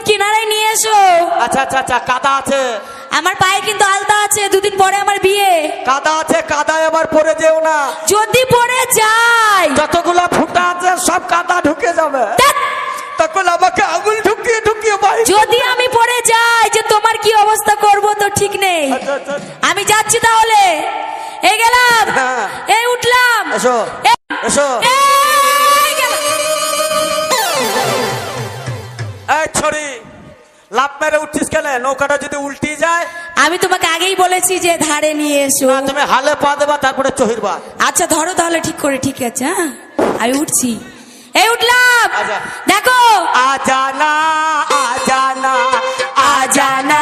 কিনারায় নিয়ে এসো। আচ্ছা আচ্ছা আচ্ছা, কাদা আছে আমার পায়ে কিন্তু আলতা আছে, দুদিন পরে আমার বিয়ে। কাদা আছে, কাদায় আবার পড়ে যেও না। যদি পড়ে যাই যতগুলা ফুটা আছে সব কাদা ঢুকে যাবে, তখন আমাকে আঙুল ঢুকিয়ে ঢুকিয়ে বাইরে। যদি আমি পড়ে যাই যে তোমার কি অবস্থা করব তো ঠিক নেই। আচ্ছা আচ্ছা, আমি যাচ্ছি তাহলে, এই গেলাম, এই উঠলাম। এসো এসো। এই ছড়ি, লাভ মেরে উঠছিস কেন? নৌকাটা যদি উল্টি যায়। আমি তোমাকে আগেই বলেছি যে ধারে নিয়ে এসো। না, তুমি হালে পা দেবা, তারপরে চহিরবা। আচ্ছা ধরো তাহলে ঠিক করে, ঠিক আছে। হ্যাঁ আমি উঠছি, এই উঠলাম। দেখো, আজানা আজানা আজানা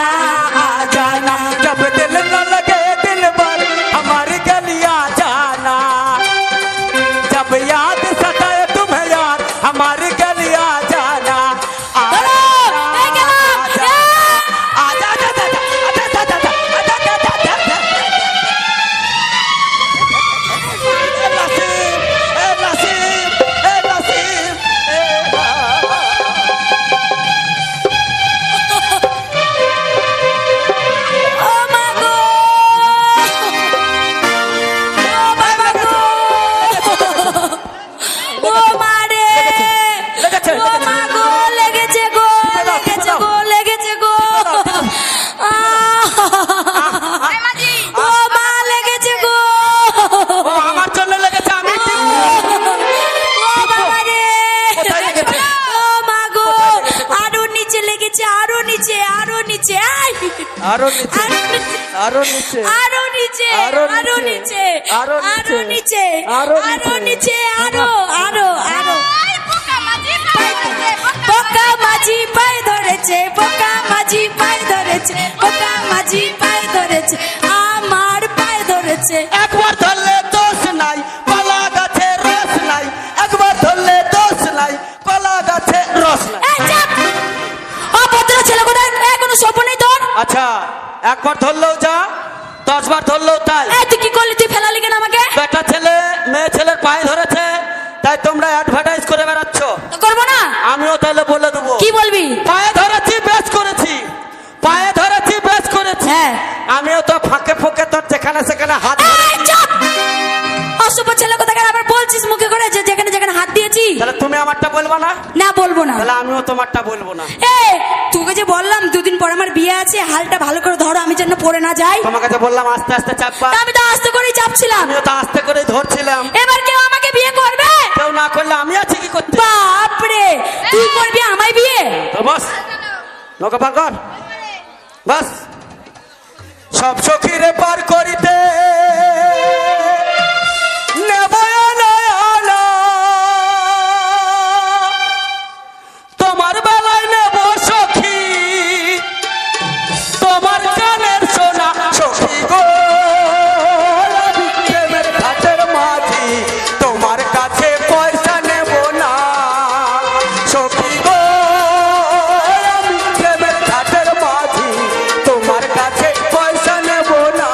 आजाना, जब दिल न लगे दिल भर हमारी गलियां जाना, जब याद सताए तुम्हें यार हमारी गलियां जाना। आरो नीचे, आरो नीचे, आरो नीचे, आरो नीचे, आरो नीचे, आरो नीचे, आरो आरो आरो। पोका माझी पाय धरेছে, पोका माझी पाय धरेছে, पोका माझी पाय धरेছে, আমার পায় ধরেছে। একবার ধরলে দোষ নাই, কলা গাছে রস নাই। একবার ধরলে দোষ নাই, কলা গাছে রস নাই। অভদ্র ছেলে কোথায়, এখনো সব নেই তোর? আচ্ছা, একবার ধরলেও যা, 10 বার ধরলেও তাই। তুই কি করলি? তুই ফেলালি কেন আমাকে? বেটা ছেলে মেয়ে ছেলের পায়ে ধরেছে, তাই তোমরা অ্যাডভার্টাইজ করে বেড়াচ্ছ। করবো না? আমিও তাহলে বলে দেবো। কি বলবি? পায়ে ধরেছি, বেশ করেছি। পায়ে ধরেছি, বেশ করেছি। আমিও তো ফাঁকে ফাঁকে তোর যেখানে সেখানে হাত। অশুভ ছেলে কোথাকার, আবার বলছিস মুখে করে যে যেখানে যেখানে হাত দিয়েছি। তাহলে তুমি আমারটা বলবো না? না বলবো না। তাহলে আমিও তোমারটা বলবো না। তোকে যে বললাম দুদিন পর আমার বিয়ে আছে, হালটা ভালো করে ধরো, আমি যেন পড়ে না যাই। তোমাকে যে বললাম আস্তে আস্তে চাপবা, আমি তো আস্তে করেই চাপছিলাম। আমিও তো আস্তে করে ধরছিলাম। এবার কেউ আমাকে বিয়ে করবে? কেউ না করলে আমি আছি কি করতে? বাপরে, তুই করবি আমায় বিয়ে? তো বস, নৌকা পার কর, বাস। সব সখীরে পার করিতে তোমার বেলায় নেব সখী, তোমার কানের সোনা সখী গো। প্রেমের ঘাটের মাঝি, তোমার কাছে পয়সা নেব না সখী গো। আমি প্রেমের ঘাটের মাঝি, তোমার কাছে পয়সা নেব না।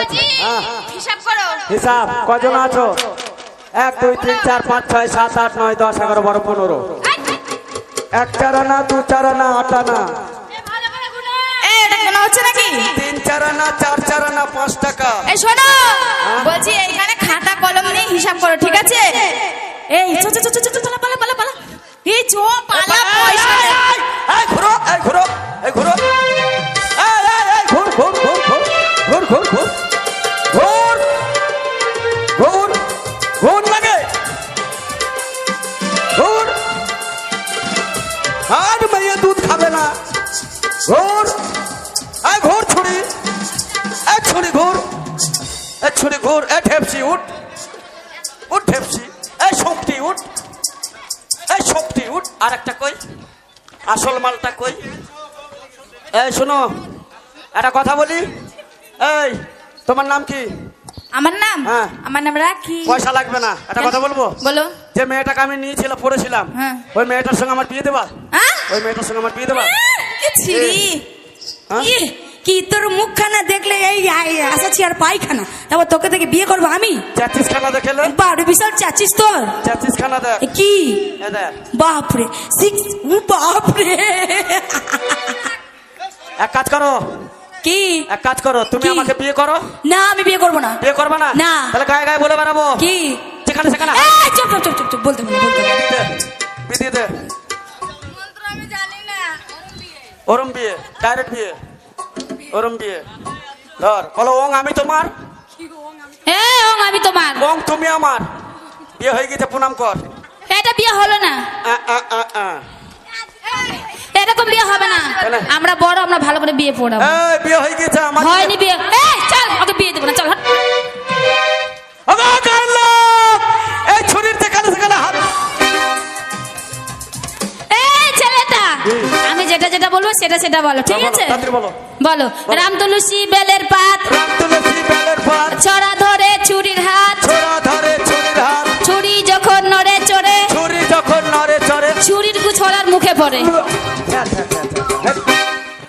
বলছি হিসাব করো। হিসাব কজন আছো? 1 2 3 4 5 6 7 8 9 10 11 12 15। 1 4 আনা 2 4 আনা 8 আনা। এটা কেন হচ্ছে নাকি? 3 4 আনা 4 4 আনা 5 টাকা। এই শোনো, বলছি এইখানে খাতা কলম নিয়ে হিসাব করো, ঠিক আছে? এই চো চো চো চো চো পালা পালা পালা। এই চো পালা, পয়সা নেই। এই ঘুরো, এই ঘুরো, এই ঘুরো। এই ঘুর ঘুর ঘুর ঘুর ঘুর ঘুর ঘুর ঘুর ঘুর ঘুর লাগে ঘুর। আর মেয়ে দুধ খাবে না। ঘুর, এই ঘুর ছুরি, এই ছুরি ঘুর, এই ছুরি ঘুর। এই ঠেপসি উঠ, উঠ ঠেপসি। এই শক্তি উঠ, এই শক্তি উঠ। আর একটা কই, আসল মালটা কই? এই শোনো, একটা কথা বলি। এই তোমার নাম কি? আমার নাম? হ্যাঁ। আমার নাম রাখি। পয়সা লাগবে না, একটা কথা বলবো। বলো। যে মেয়েটাকে আমি নিয়েছিলাম, পড়েছিলাম, হ্যাঁ। ওই মেয়েটার সঙ্গে আমার বিয়ে দেবা? হ্যাঁ? ওই মেয়েটার সঙ্গে আমার বিয়ে দেবা? কি ছিড়ি! হ্যাঁ? কি তোর মুখখানা দেখলে এই আসাছি আর পায়খানা, তারপর তোকে থেকে বিয়ে করবো আমি? 33 খানা দেখলে? বাড়ি বিশাল চাচ্ছিস তোর? 33 খানা দেখ। কি এ দেখ। বাপরে, 6 বাপরে। এক কাজ করো, কি এক কাজ করো, তুমি কি? আমাকে বিয়ে করো। না, আমি বিয়ে করবো না। বিয়ে করবে না? না। তাহলে গায়ে গায়ে বলে বেড়াবো। কি? যেখানে সেখানে এই, চুপ চুপ চুপ চুপ চুপ, বলতে হবে না, বলতে হবে না। বিয়ে দে। আমি জানি না। ওরম বিয়ে, ডাইরেক্ট বিয়ে, ওরম বিয়ে। ধর বলো, ওং আমি তোমার, এই ওং আমি তোমার, ওং তুমি আমার। বিয়ে হয়ে গেছে, প্রণাম কর। এটা বিয়ে হলো না, এরকম বিয়ে হবে না। কেন? আমরা বড়, আমরা ভালো করে বিয়ে পড়াবো। এই বিয়ে হয়ে গেছে আমার। হয়নি বিয়ে। এই চল, ওকে বিয়ে দেবো না, চল হাট। এই ছুরির যেখানে সেখানে হাত। এই ছেলেটা, আমি যেটা যেটা বলবো সেটা সেটা বলো, ঠিক বলো, আছে? তাড়াতাড়ি বলো। বলো। রাম তুলসী বেলের পাত, রাম তুলসী বেলের পাত, ছড়া ধরে ছুরির হাত, ছোড়া ধরে ছুরির হাত, ছুরি যখন নড়ে চড়ে, ছুরি যখন নড়ে চড়ে, ছুরির গুছড়ার মুখে পড়ে।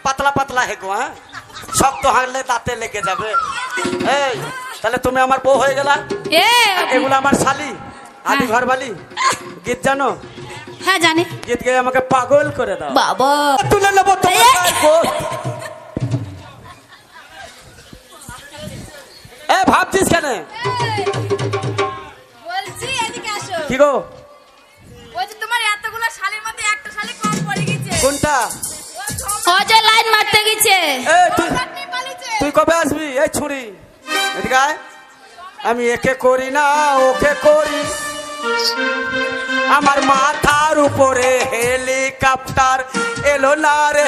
পাতলা পাতলা হেগো, হ্যাঁ, শক্ত হাঁকলে দাঁতে লেগে যাবে। এই তাহলে তুমি আমার বউ হয়ে গেলা। এ এগুলো আমার শালি, আদি হ্যাঁ। ঘরবালি। গীত জানো? হ্যাঁ জানি। গীত গেয়ে আমাকে পাগল করে দাও। বাবা, তুলে নেবো তোমার গায়ে গোদ। এ ভাবছিস কেন? বলছি এদিকে আসো। কি গো? বলছি তোমার এতগুলো শালির মধ্যে একটা শালি কম পড়ে গেছে। কোনটা? ও যে লাইন মারতে গেছে। এ তুই কবে আসবি? এই ছুরি এদিকে আয়। আমি একে করি না, ওকে করি। আমার মাথার উপরে হেলিকপ্টার এলো না রে।